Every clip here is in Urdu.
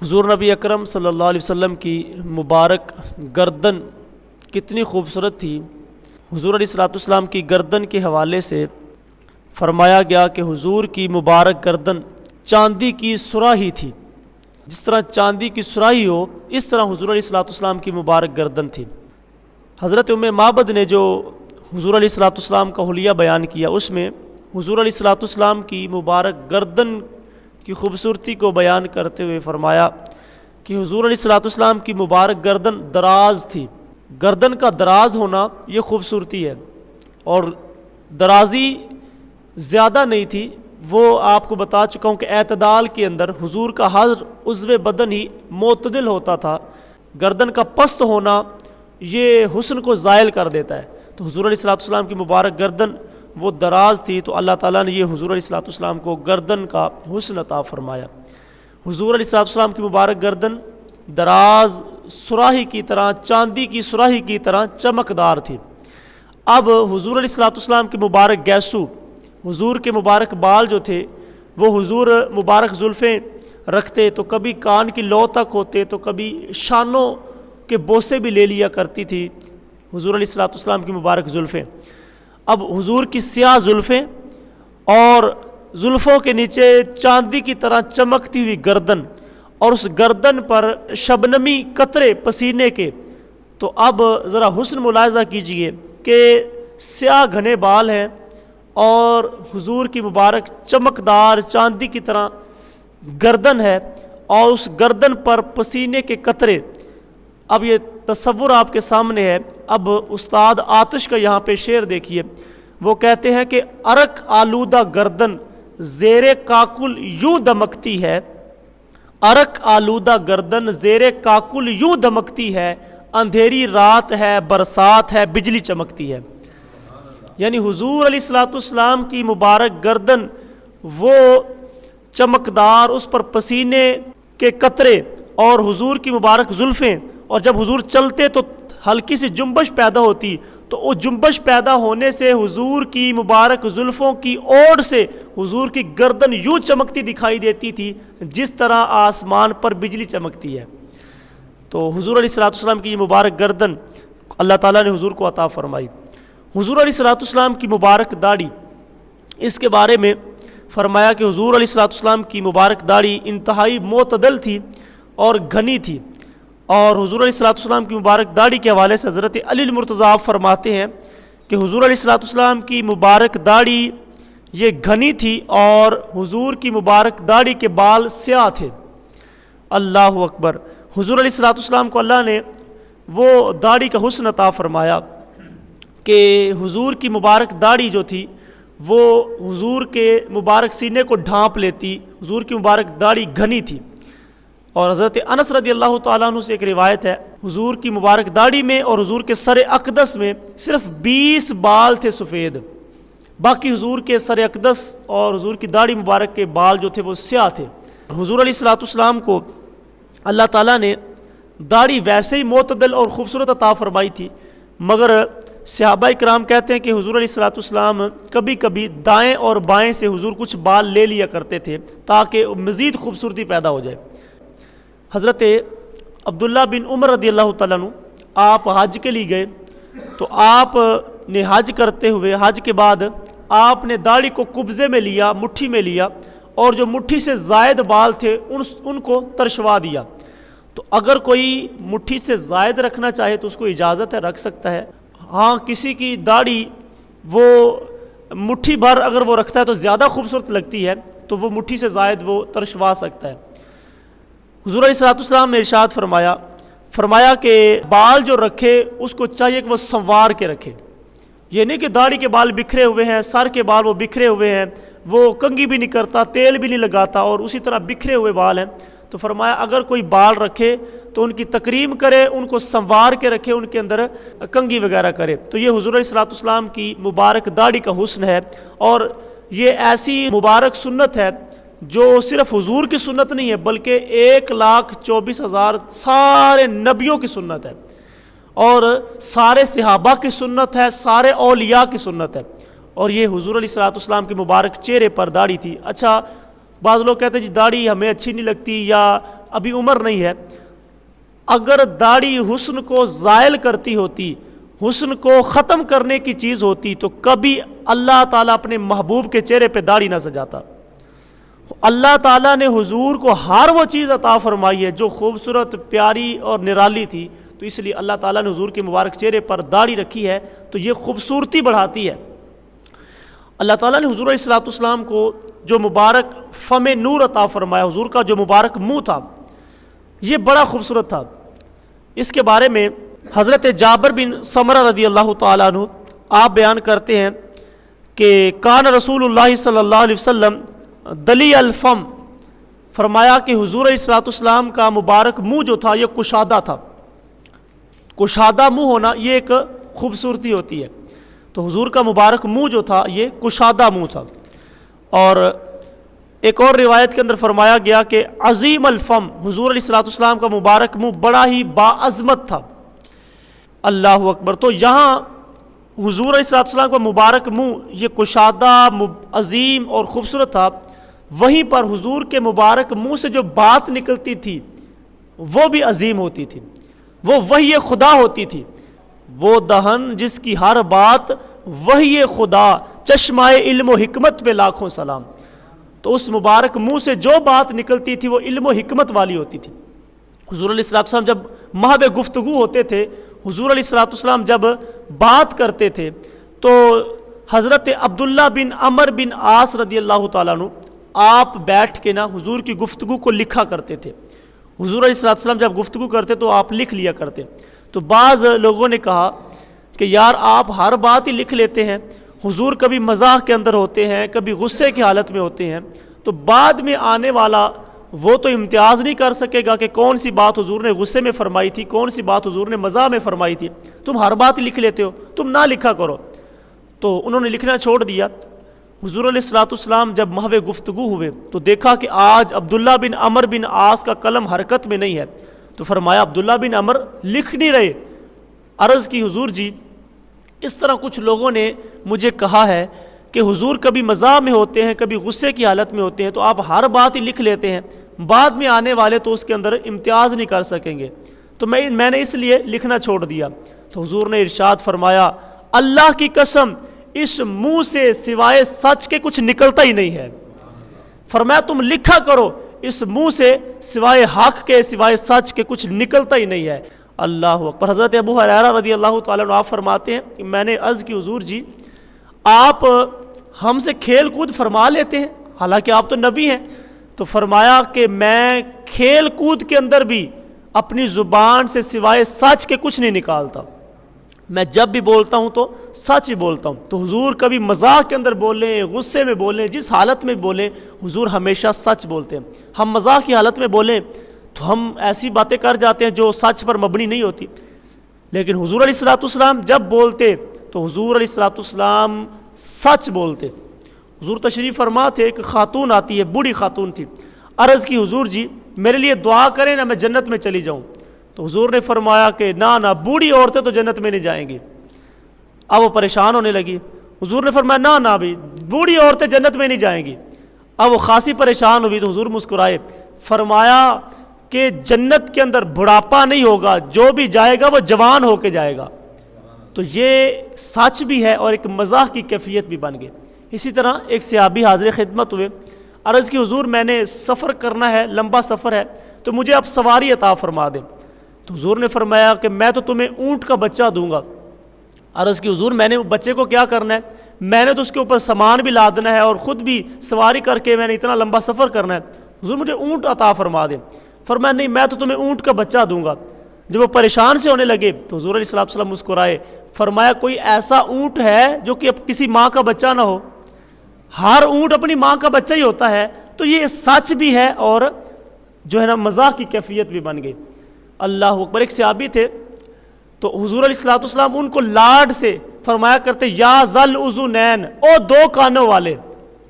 حضور نبی اکرم صلی اللہ علیہ وسلم کی مبارک گردن کتنی خوبصورت تھی۔ حضور علیہ الصلوۃ والسلام کی گردن کے حوالے سے فرمایا گیا کہ حضور کی مبارک گردن چاندی کی سراہی تھی، جس طرح چاندی کی سراہی ہو اس طرح حضور علیہ الصلوۃ والسلام کی مبارک گردن تھی۔ حضرت ام معبد نے جو حضور علیہ الصلوۃ والسلام کا حلیہ بیان کیا، اس میں حضور علیہ الصلوۃ والسلام کی مبارک گردن کی خوبصورتی کو بیان کرتے ہوئے فرمایا کہ حضور علیہ الصلوۃ والسلام کی مبارک گردن دراز تھی۔ گردن کا دراز ہونا یہ خوبصورتی ہے، اور درازی زیادہ نہیں تھی، وہ آپ کو بتا چکا ہوں کہ اعتدال کے اندر حضور کا ہر عضو بدن ہی معتدل ہوتا تھا۔ گردن کا پست ہونا یہ حسن کو زائل کر دیتا ہے، تو حضور علیہ الصلوۃ والسلام کی مبارک گردن وہ دراز تھی، تو اللہ تعالیٰ نے یہ حضور علیہ الصلوۃ والسلام کو گردن کا حسن عطا فرمایا۔ حضور علیہ الصلوۃ والسلام کی مبارک گردن دراز سراہی کی طرح، چاندی کی سراہی کی طرح چمکدار تھی۔ اب حضور علیہ الصلوۃ والسلام کے مبارک گیسو، حضور کے مبارک بال جو تھے وہ حضور مبارک زلفیں رکھتے تو کبھی کان کی لو تک ہوتے، تو کبھی شانوں کے بوسے بھی لے لیا کرتی تھی حضور علیہ الصلوۃ والسلام کی مبارک زلفیں۔ اب حضور کی سیاہ زلفیں اور زلفوں کے نیچے چاندی کی طرح چمکتی ہوئی گردن، اور اس گردن پر شبنمی قطرے پسینے کے، تو اب ذرا حسن ملاحظہ کیجئے کہ سیاہ گھنے بال ہیں اور حضور کی مبارک چمکدار چاندی کی طرح گردن ہے، اور اس گردن پر پسینے کے قطرے۔ اب یہ تصور آپ کے سامنے ہے۔ اب استاد آتش کا یہاں پہ شعر دیکھیے، وہ کہتے ہیں کہ عرق آلودہ گردن زیر کاکل یوں دمکتی ہے، عرق آلودہ گردن زیر کاکل یوں دمکتی ہے، اندھیری رات ہے برسات ہے بجلی چمکتی ہے۔ یعنی حضور علیہ الصلوۃ والسلام کی مبارک گردن وہ چمکدار، اس پر پسینے کے قطرے اور حضور کی مبارک زلفیں، اور جب حضور چلتے تو ہلکی سی جنبش پیدا ہوتی، تو وہ جنبش پیدا ہونے سے حضور کی مبارک زلفوں کی اوڑ سے حضور کی گردن یوں چمکتی دکھائی دیتی تھی جس طرح آسمان پر بجلی چمکتی ہے۔ تو حضور علیہ الصلوۃ والسلام کی یہ مبارک گردن اللہ تعالیٰ نے حضور کو عطا فرمائی۔ حضور علیہ الصلوۃ والسلام کی مبارک داڑھی، اس کے بارے میں فرمایا کہ حضور علیہ الصلوۃ والسلام کی مبارک داڑھی انتہائی معتدل تھی اور گھنی تھی، اور حضور علیہ الصلوۃ والسلام کی مبارک داڑھی کے حوالے سے حضرت علی المرتضیٰ فرماتے ہیں کہ حضور علیہ الصلوۃ والسلام کی مبارک داڑھی یہ گھنی تھی اور حضور کی مبارک داڑھی کے بال سیاہ تھے۔ اللہ اکبر۔ حضور علیہ الصلوۃ والسلام کو اللہ نے وہ داڑھی کا حسن عطا فرمایا کہ حضور کی مبارک داڑھی جو تھی وہ حضور کے مبارک سینے کو ڈھانپ لیتی، حضور کی مبارک داڑھی گھنی تھی۔ اور حضرت انس رضی اللہ تعالیٰ عنہ سے ایک روایت ہے، حضور کی مبارک داڑھی میں اور حضور کے سر اقدس میں صرف 20 بال تھے سفید، باقی حضور کے سر اقدس اور حضور کی داڑھی مبارک کے بال جو تھے وہ سیاہ تھے۔ حضور علیہ الصلوۃ والسلام کو اللہ تعالیٰ نے داڑھی ویسے ہی معتدل اور خوبصورت عطا فرمائی تھی، مگر صحابہ کرام کہتے ہیں کہ حضور علیہ الصلوۃ والسلام کبھی کبھی دائیں اور بائیں سے حضور کچھ بال لے لیا کرتے تھے تاکہ مزید خوبصورتی پیدا ہو جائے۔ حضرت عبداللہ بن عمر رضی اللہ تعالیٰ عنہ آپ حج کے لیے گئے، تو آپ نے حج کرتے ہوئے حج کے بعد آپ نے داڑھی کو قبضے میں لیا، مٹھی میں لیا، اور جو مٹھی سے زائد بال تھے ان کو ترشوا دیا۔ تو اگر کوئی مٹھی سے زائد رکھنا چاہے تو اس کو اجازت ہے، رکھ سکتا ہے۔ ہاں کسی کی داڑھی وہ مٹھی بھر اگر وہ رکھتا ہے تو زیادہ خوبصورت لگتی ہے تو وہ مٹھی سے زائد وہ ترشوا سکتا ہے۔ حضور علیہ الصلوۃ والسلام نے ارشاد فرمایا کہ بال جو رکھے اس کو چاہیے کہ وہ سنوار کے رکھے، یہ نہیں کہ داڑھی کے بال بکھرے ہوئے ہیں، سر کے بال وہ بکھرے ہوئے ہیں، وہ کنگھی بھی نہیں کرتا، تیل بھی نہیں لگاتا، اور اسی طرح بکھرے ہوئے بال ہیں۔ تو فرمایا اگر کوئی بال رکھے تو ان کی تکریم کرے، ان کو سنوار کے رکھے، ان کے اندر کنگھی وغیرہ کرے۔ تو یہ حضور علیہ الصلوۃ والسلام کی مبارک داڑھی کا حسن ہے، اور یہ ایسی مبارک سنت ہے جو صرف حضور کی سنت نہیں ہے بلکہ 1,24,000 سارے نبیوں کی سنت ہے، اور سارے صحابہ کی سنت ہے، سارے اولیاء کی سنت ہے، اور یہ حضور علیہ الصلوۃ والسلام کے مبارک چہرے پر داڑھی تھی۔ اچھا بعض لوگ کہتے ہیں جی داڑھی ہمیں اچھی نہیں لگتی یا ابھی عمر نہیں ہے، اگر داڑھی حسن کو زائل کرتی ہوتی، حسن کو ختم کرنے کی چیز ہوتی، تو کبھی اللہ تعالیٰ اپنے محبوب کے چہرے پہ داڑھی نہ سجاتا۔ اللہ تعالیٰ نے حضور کو ہر وہ چیز عطا فرمائی ہے جو خوبصورت، پیاری اور نرالی تھی، تو اس لیے اللہ تعالیٰ نے حضور کے مبارک چہرے پر داڑھی رکھی ہے، تو یہ خوبصورتی بڑھاتی ہے۔ اللہ تعالیٰ نے حضور علیہ السلام کو جو مبارک فم نور عطا فرمایا، حضور کا جو مبارک منہ تھا یہ بڑا خوبصورت تھا۔ اس کے بارے میں حضرت جابر بن سمرہ رضی اللہ تعالیٰ عنہ آپ بیان کرتے ہیں کہ کان رسول اللہ صلی اللہ علیہ وسلم دلی الفم، فرمایا کہ حضور علیہ السلام کا مبارک منہ جو تھا یہ کشادہ تھا۔ کشادہ منہ ہونا یہ ایک خوبصورتی ہوتی ہے، تو حضور کا مبارک منہ جو تھا یہ کشادہ منہ تھا۔ اور ایک اور روایت کے اندر فرمایا گیا کہ عظیم الفم، حضور علیہ السلام کا مبارک منہ بڑا ہی باعظمت تھا۔ اللہ اکبر۔ تو یہاں حضور علیہ السلام کا مبارک منہ یہ کشادہ، عظیم اور خوبصورت تھا، وہیں پر حضور کے مبارک منہ سے جو بات نکلتی تھی وہ بھی عظیم ہوتی تھی، وہ وحی خدا ہوتی تھی۔ وہ دہن جس کی ہر بات وحی خدا، چشمہ علم و حکمت پہ لاکھوں سلام۔ تو اس مبارک منہ سے جو بات نکلتی تھی وہ علم و حکمت والی ہوتی تھی۔ حضور علیہ السلام جب محب گفتگو ہوتے تھے، حضور علیہ السلام جب بات کرتے تھے، تو حضرت عبداللہ بن عمر بن عاص رضی اللہ تعالیٰ عنہ آپ بیٹھ کے نا حضور کی گفتگو کو لکھا کرتے تھے۔ حضور علیہ السلام جب گفتگو کرتے تو آپ لکھ لیا کرتے۔ تو بعض لوگوں نے کہا کہ یار آپ ہر بات ہی لکھ لیتے ہیں، حضور کبھی مزاح کے اندر ہوتے ہیں، کبھی غصے کی حالت میں ہوتے ہیں، تو بعد میں آنے والا وہ تو امتیاز نہیں کر سکے گا کہ کون سی بات حضور نے غصے میں فرمائی تھی، کون سی بات حضور نے مزاح میں فرمائی تھی۔ تم ہر بات ہی لکھ لیتے ہو، تم نہ لکھا کرو۔ تو انہوں نے لکھنا چھوڑ دیا۔ حضور علیہ السلام جب محو گفتگو ہوئے تو دیکھا کہ آج عبداللہ بن عمر بن عاص کا قلم حرکت میں نہیں ہے، تو فرمایا عبداللہ بن عمر لکھ نہیں رہے۔ عرض کی حضور جی اس طرح کچھ لوگوں نے مجھے کہا ہے کہ حضور کبھی مزاح میں ہوتے ہیں، کبھی غصے کی حالت میں ہوتے ہیں، تو آپ ہر بات ہی لکھ لیتے ہیں، بعد میں آنے والے تو اس کے اندر امتیاز نہیں کر سکیں گے، تو میں نے اس لیے لکھنا چھوڑ دیا۔ تو حضور نے ارشاد فرمایا اللہ کی قسم اس منہ سے سوائے سچ کے کچھ نکلتا ہی نہیں ہے۔ فرمایا تم لکھا کرو، اس منہ سے سوائے حق کے، سوائے سچ کے کچھ نکلتا ہی نہیں ہے۔ اللہ اکبر۔ حضرت ابو ہریرہ رضی اللہ تعالیٰ عنہ آپ فرماتے ہیں کہ میں نے عرض کی حضور جی آپ ہم سے کھیل کود فرما لیتے ہیں، حالانکہ آپ تو نبی ہیں۔ تو فرمایا کہ میں کھیل کود کے اندر بھی اپنی زبان سے سوائے سچ کے کچھ نہیں نکالتا، میں جب بھی بولتا ہوں تو سچ ہی بولتا ہوں۔ تو حضور کبھی مذاق کے اندر بولیں، غصے میں بولیں، جس حالت میں بولیں، حضور ہمیشہ سچ بولتے ہیں۔ ہم مذاق کی حالت میں بولیں تو ہم ایسی باتیں کر جاتے ہیں جو سچ پر مبنی نہیں ہوتی، لیکن حضور علیہ السلام جب بولتے تو حضور علیہ السلام سچ بولتے۔ حضور تشریف فرما تھے، ایک خاتون آتی ہے، بوڑھی خاتون تھی، عرض کی حضور جی میرے لیے دعا کریں نا میں جنت میں چلی جاؤں۔ تو حضور نے فرمایا کہ نہ بوڑھی عورتیں تو جنت میں نہیں جائیں گی۔ اب وہ پریشان ہونے لگی۔ حضور نے فرمایا نہ بھائی بوڑھی عورتیں جنت میں نہیں جائیں گی۔ اب وہ خاصی پریشان ہوئی تو حضور مسکرائے، فرمایا کہ جنت کے اندر بڑھاپا نہیں ہوگا، جو بھی جائے گا وہ جوان ہو کے جائے گا۔ تو یہ سچ بھی ہے اور ایک مزاح کی کیفیت بھی بن گئی۔ اسی طرح ایک صحابی حاضر خدمت ہوئے، عرض کی حضور میں نے سفر کرنا ہے، لمبا سفر ہے، تو مجھے آپ سواری عطا فرما دیں۔ تو حضور نے فرمایا کہ میں تو تمہیں اونٹ کا بچہ دوں گا۔ عرض کی حضور میں نے بچے کو کیا کرنا ہے، میں نے تو اس کے اوپر سامان بھی لادنا ہے اور خود بھی سواری کر کے میں نے اتنا لمبا سفر کرنا ہے، حضور مجھے اونٹ عطا فرما دیں۔ فرمایا نہیں میں تو تمہیں اونٹ کا بچہ دوں گا۔ جب وہ پریشان سے ہونے لگے تو حضور علیہ السلام مسکرائے، فرمایا کوئی ایسا اونٹ ہے جو کہ اب کسی ماں کا بچہ نہ ہو؟ ہر اونٹ اپنی ماں کا بچہ ہی ہوتا ہے۔ تو یہ سچ بھی ہے اور جو ہے نا مزاح کی کیفیت بھی بن گئی۔ اللہ اکبر۔ ایک صحابی تھے تو حضور علیہ السلام ان کو لاڈ سے فرمایا کرتے یا ذل اذنین، او دو کانوں والے۔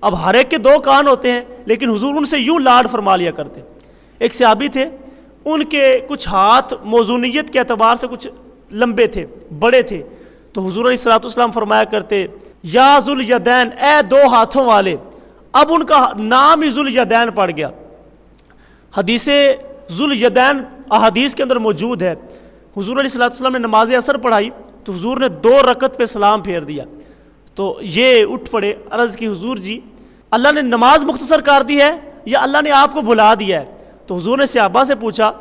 اب ہر ایک کے دو کان ہوتے ہیں لیکن حضور ان سے یوں لاڈ فرما لیا کرتے۔ ایک صحابی تھے، ان کے کچھ ہاتھ موزونیت کے اعتبار سے کچھ لمبے تھے، بڑے تھے، تو حضور علیہ السلام فرمایا کرتے یا ذوالیدین، اے دو ہاتھوں والے۔ اب ان کا نام ہی ذوالیدین پڑ گیا۔ حدیث ذوالیدین احادیث کے اندر موجود ہے. حضور علیہ الصلوۃ والسلام نے نماز عصر پڑھائی تو حضور نے 2 رکعت پہ سلام پھیر دیا. تو یہ اٹھ پڑے, عرض کی حضور جی اللہ نے نماز مختصر کر دی ہے یا اللہ نے آپ کو بھلا دیا ہے؟ تو حضور نے صحابہ سے پوچھا,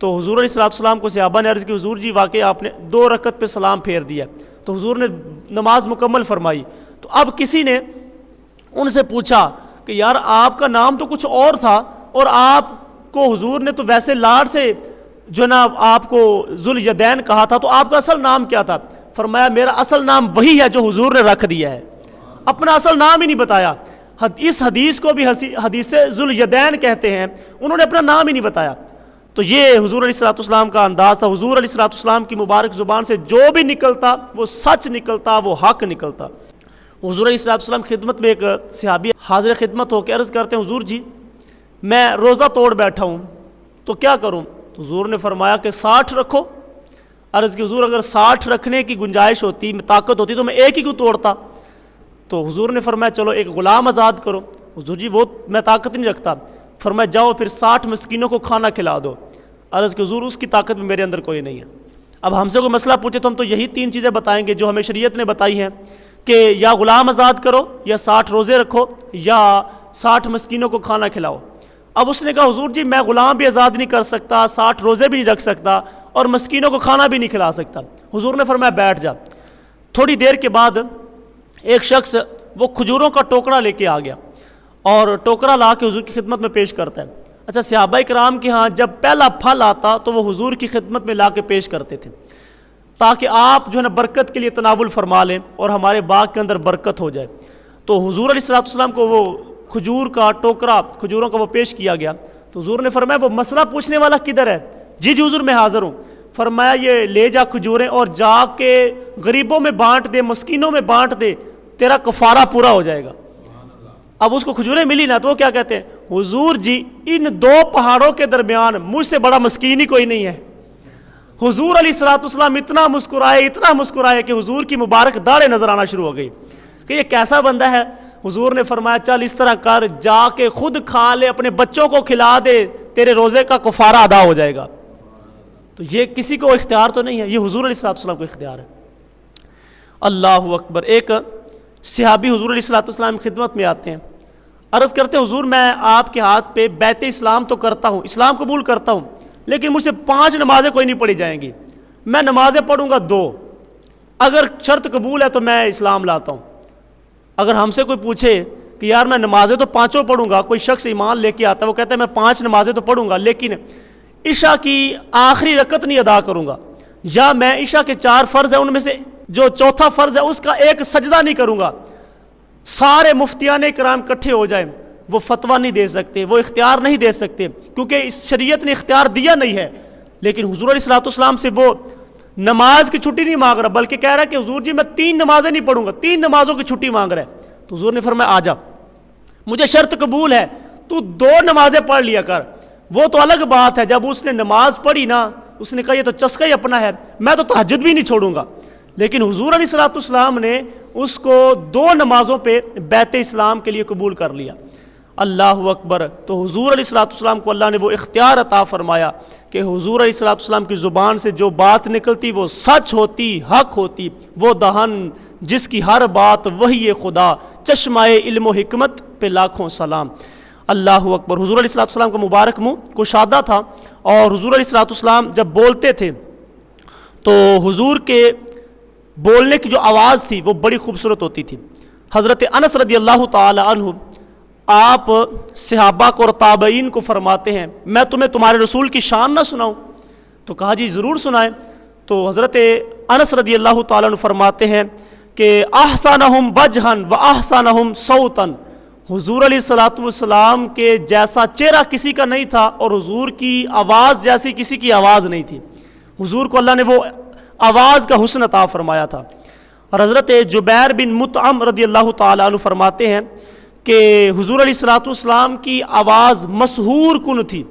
تو حضور علیہ الصلوۃ والسلام کو صحابہ نے عرض کی حضور جی واقعی آپ نے 2 رکعت پہ سلام پھیر دیا. تو حضور نے نماز مکمل فرمائی. تو اب کسی نے ان سے پوچھا کہ یار آپ کا نام تو کچھ اور تھا اور آپ کو حضور نے تو ویسے لاڈ سے جو نا آپ کو ذوالیدین کہا تھا, تو آپ کا اصل نام کیا تھا؟ فرمایا میرا اصل نام وہی ہے جو حضور نے رکھ دیا ہے, اپنا اصل نام ہی نہیں بتایا. اس حدیث کو بھی حدیث ذوالیدین کہتے ہیں, انہوں نے اپنا نام ہی نہیں بتایا. تو یہ حضور علیہ الصلوۃ والسلام کا انداز تھا. حضور علیہ الصلوۃ والسلام کی مبارک زبان سے جو بھی نکلتا وہ سچ نکلتا, وہ حق نکلتا. حضور علیہ الصلوۃ والسلام خدمت میں ایک صحابی حاضر خدمت ہو کے عرض کرتے ہیں حضور جی میں روزہ توڑ بیٹھا ہوں تو کیا کروں؟ تو حضور نے فرمایا کہ 60 رکھو. عرض کی حضور اگر 60 رکھنے کی گنجائش ہوتی, طاقت ہوتی تو میں ایک ہی کیوں توڑتا؟ تو حضور نے فرمایا چلو ایک غلام آزاد کرو. حضور جی وہ میں طاقت نہیں رکھتا. فرمایا جاؤ پھر 60 مسکینوں کو کھانا کھلا دو. عرض کہ حضور اس کی طاقت میں میرے اندر کوئی نہیں ہے. اب ہم سے کوئی مسئلہ پوچھے تو ہم تو یہی 3 چیزیں بتائیں گے جو ہمیں شریعت نے بتائی ہیں کہ یا غلام آزاد کرو, یا 60 روزے رکھو, یا 60 مسکینوں کو کھانا کھلاؤ. اب اس نے کہا حضور جی میں غلام بھی آزاد نہیں کر سکتا, 60 روزے بھی نہیں رکھ سکتا, اور مسکینوں کو کھانا بھی نہیں کھلا سکتا. حضور نے فرمایا بیٹھ جا. تھوڑی دیر کے بعد ایک شخص وہ کھجوروں کا ٹوکرا لے کے آ گیا اور ٹوکرا لا کے حضور کی خدمت میں پیش کرتا ہے. اچھا صحابہ کرام کے ہاں جب پہلا پھل آتا تو وہ حضور کی خدمت میں لا کے پیش کرتے تھے تاکہ آپ جو ہے نا برکت کے لیے تناول فرما لیں اور ہمارے باغ کے اندر برکت ہو جائے. تو حضور علیہ الصلوۃ والسلام کو وہ کھجور کا ٹوکرا کھجوروں کا وہ پیش کیا گیا. تو حضور نے فرمایا وہ مسئلہ پوچھنے والا کدھر ہے؟ جی جی حضور میں حاضر ہوں. فرمایا یہ لے جا کھجوریں اور جا کے غریبوں میں بانٹ دے, مسکینوں میں بانٹ دے, تیرا کفارہ پورا ہو جائے گا. اب اس کو کھجوریں ملی نا تو وہ کیا کہتے ہیں حضور جی ان 2 پہاڑوں کے درمیان مجھ سے بڑا مسکین ہی کوئی نہیں ہے. حضور علیہ الصلوۃ والسلام اتنا مسکرائے کہ حضور کی مبارک داڑھیں نظر آنا شروع ہو گئی کہ یہ کیسا بندہ ہے. حضور نے فرمایا چل اس طرح کر, جا کے خود کھا لے, اپنے بچوں کو کھلا دے, تیرے روزے کا کفارہ ادا ہو جائے گا. تو یہ کسی کو اختیار تو نہیں ہے, یہ حضور علیہ الصلوۃ والسلام کو اختیار ہے. اللہ اکبر. ایک صحابی حضور علیہ الصلوۃ والسلام کی خدمت میں آتے ہیں, عرض کرتے ہیں حضور میں آپ کے ہاتھ پہ بیعت اسلام تو کرتا ہوں, اسلام قبول کرتا ہوں, لیکن مجھ سے 5 نمازیں کوئی نہیں پڑھی جائیں گی. میں نمازیں پڑھوں گا 2, اگر شرط قبول ہے تو میں اسلام لاتا ہوں. اگر ہم سے کوئی پوچھے کہ یار میں نمازیں تو 5 پڑھوں گا, کوئی شخص ایمان لے کے آتا ہے وہ کہتا ہے میں 5 نمازیں تو پڑھوں گا لیکن عشاء کی آخری رکعت نہیں ادا کروں گا, یا میں عشاء کے 4 فرض ہیں ان میں سے جو چوتھا فرض ہے اس کا ایک سجدہ نہیں کروں گا. سارے مفتیان کرام اکٹھے ہو جائیں وہ فتویٰ نہیں دے سکتے, وہ اختیار نہیں دے سکتے کیونکہ اس شریعت نے اختیار دیا نہیں ہے. لیکن حضور علیہ الصلوۃ والسلام سے وہ نماز کی چھٹی نہیں مانگ رہا بلکہ کہہ رہا ہے کہ حضور جی میں 3 نمازیں نہیں پڑھوں گا, 3 نمازوں کی چھٹی مانگ رہا ہے. تو حضور نے فرمایا آ جا, مجھے شرط قبول ہے, تو 2 نمازیں پڑھ لیا کر. وہ تو الگ بات ہے جب اس نے نماز پڑھی نا اس نے کہا یہ تو چسکا ہی اپنا ہے, میں تو تہجد بھی نہیں چھوڑوں گا. لیکن حضور علیہ الصلوۃ والسلام نے اس کو 2 نمازوں پہ بیعت اسلام کے لیے قبول کر لیا. اللہ اکبر. تو حضور علیہ الصلوۃ والسلام کو اللہ نے وہ اختیار عطا فرمایا کہ حضور علیہ الصلوۃ والسلام کی زبان سے جو بات نکلتی وہ سچ ہوتی, حق ہوتی. وہ دہن جس کی ہر بات وحی خدا, چشمہ علم و حکمت پہ لاکھوں سلام. اللہ اکبر. حضور علیہ الصلوۃ والسلام کا مبارک منہ کشادہ تھا اور حضور علیہ الصلوۃ والسلام جب بولتے تھے تو حضور کے بولنے کی جو آواز تھی وہ بڑی خوبصورت ہوتی تھی. حضرت انس رضی اللہ تعالی عنہ آپ صحابہ کو اور تابعین کو فرماتے ہیں میں تمہیں تمہارے رسول کی شان نہ سناؤں؟ تو کہا جی ضرور سنائیں. تو حضرت انس رضی اللہ تعالی عنہ فرماتے ہیں کہ احسنہم وجہن و احسنہم صوتن, حضور علیہ الصلوۃ والسلام کے جیسا چہرہ کسی کا نہیں تھا اور حضور کی آواز جیسی کسی کی آواز نہیں تھی. حضور کو اللہ نے وہ آواز کا حسن عطا فرمایا تھا. اور حضرت جبیر بن مطعم رضی اللہ تعالیٰ عنہ فرماتے ہیں کہ حضور علیہ الصلوۃ والسلام کی آواز مسحور کن تھی.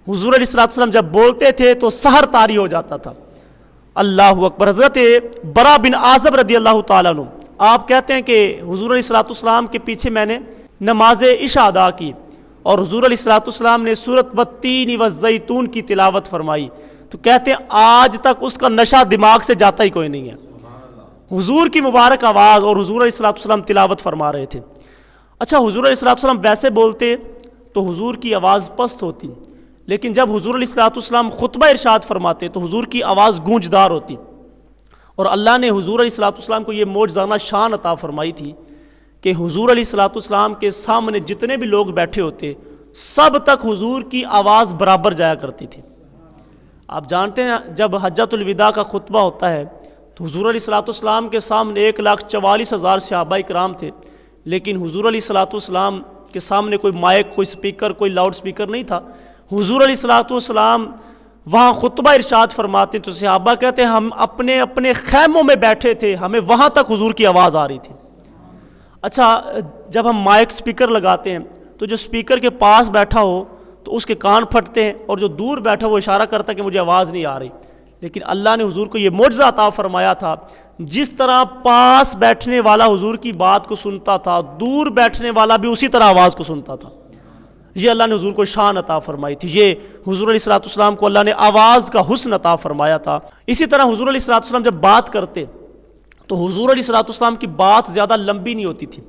حضور علیہ الصلوۃ والسلام جب بولتے تھے تو سحر طاری ہو جاتا تھا. اللہ اکبر. حضرت برا بن عازب رضی اللہ تعالیٰ عنہ آپ کہتے ہیں کہ حضور علیہ الصلوۃ والسلام کے پیچھے میں نے نماز عشاء ادا کی اور حضور علیہ الصلوۃ والسلام نے سورۃ والتین والزیتون کی تلاوت فرمائی تو کہتے ہیں آج تک اس کا نشہ دماغ سے جاتا ہی کوئی نہیں ہے. حضور کی مبارک آواز اور حضور علیہ الصلوۃ والسلام تلاوت فرما رہے تھے. اچھا حضور علیہ الصلوۃ والسلام ویسے بولتے تو حضور کی آواز پست ہوتی، لیکن جب حضور علیہ الصلوۃ والسلام خطبہ ارشاد فرماتے تو حضور کی آواز گونجدار ہوتی. اور اللہ نے حضور علیہ الصلوۃ والسلام کو یہ معجزانہ شان عطا فرمائی تھی کہ حضور علیہ الصلوۃ والسلام کے سامنے جتنے بھی لوگ بیٹھے ہوتے سب تک حضور کی آواز برابر جایا کرتی تھی. آپ جانتے ہیں جب حجۃ الوداع کا خطبہ ہوتا ہے تو حضور علیہ الصلوۃ والسلام کے سامنے 1,44,000 صحابہ کرام تھے، لیکن حضور علیہ الصلوۃ والسلام کے سامنے کوئی مائک، کوئی سپیکر، کوئی لاؤڈ سپیکر نہیں تھا. حضور علیہ الصلوۃ والسلام وہاں خطبہ ارشاد فرماتے تو صحابہ کہتے ہیں ہم اپنے اپنے خیموں میں بیٹھے تھے، ہمیں وہاں تک حضور کی آواز آ رہی تھی. اچھا جب ہم مائک سپیکر لگاتے ہیں تو جو سپیکر کے پاس بیٹھا ہو تو اس کے کان پھٹتے ہیں اور جو دور بیٹھا وہ اشارہ کرتا ہے کہ مجھے آواز نہیں آ رہی. لیکن اللہ نے حضور کو یہ معجزہ عطا فرمایا تھا، جس طرح پاس بیٹھنے والا حضور کی بات کو سنتا تھا دور بیٹھنے والا بھی اسی طرح آواز کو سنتا تھا. یہ اللہ نے حضور کو شان عطا فرمائی تھی. یہ حضور علیہ الصلوۃ والسلام کو اللہ نے آواز کا حسن عطا فرمایا تھا. اسی طرح حضور علیہ الصلوۃ والسلام جب بات کرتے تو حضور علیہ الصلوۃ والسلام کی بات زیادہ لمبی نہیں ہوتی تھی،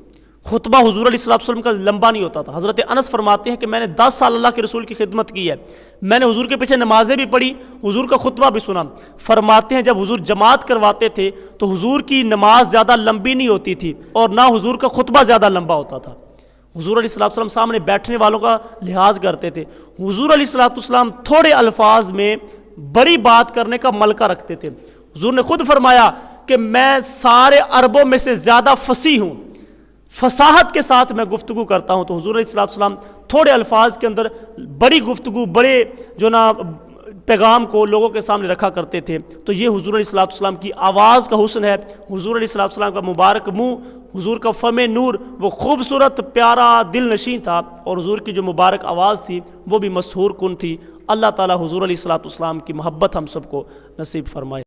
خطبہ حضور علیہ الصلوۃ والسلام کا لمبا نہیں ہوتا تھا. حضرت انس فرماتے ہیں کہ میں نے 10 سال اللہ کے رسول کی خدمت کی ہے، میں نے حضور کے پیچھے نمازیں بھی پڑھی، حضور کا خطبہ بھی سنا. فرماتے ہیں جب حضور جماعت کرواتے تھے تو حضور کی نماز زیادہ لمبی نہیں ہوتی تھی اور نہ حضور کا خطبہ زیادہ لمبا ہوتا تھا. حضور علیہ الصلوۃ والسلام سامنے بیٹھنے والوں کا لحاظ کرتے تھے. حضور علیہ الصلوۃ والسلام تھوڑے الفاظ میں بڑی بات کرنے کا ملکہ رکھتے تھے. حضور نے خود فرمایا کہ میں سارے عربوں میں سے زیادہ فصیح ہوں، فصاحت کے ساتھ میں گفتگو کرتا ہوں. تو حضور علیہ الصلوۃ والسلام تھوڑے الفاظ کے اندر بڑی گفتگو، بڑے جو نا پیغام کو لوگوں کے سامنے رکھا کرتے تھے. تو یہ حضور علیہ الصلوۃ والسلام کی آواز کا حسن ہے. حضور علیہ الصلوۃ والسلام کا مبارک منہ، حضور کا فم نور وہ خوبصورت پیارا دل نشین تھا، اور حضور کی جو مبارک آواز تھی وہ بھی مسحور کن تھی. اللہ تعالی حضور علیہ الصلوۃ والسلام کی محبت ہم سب کو نصیب فرمائے.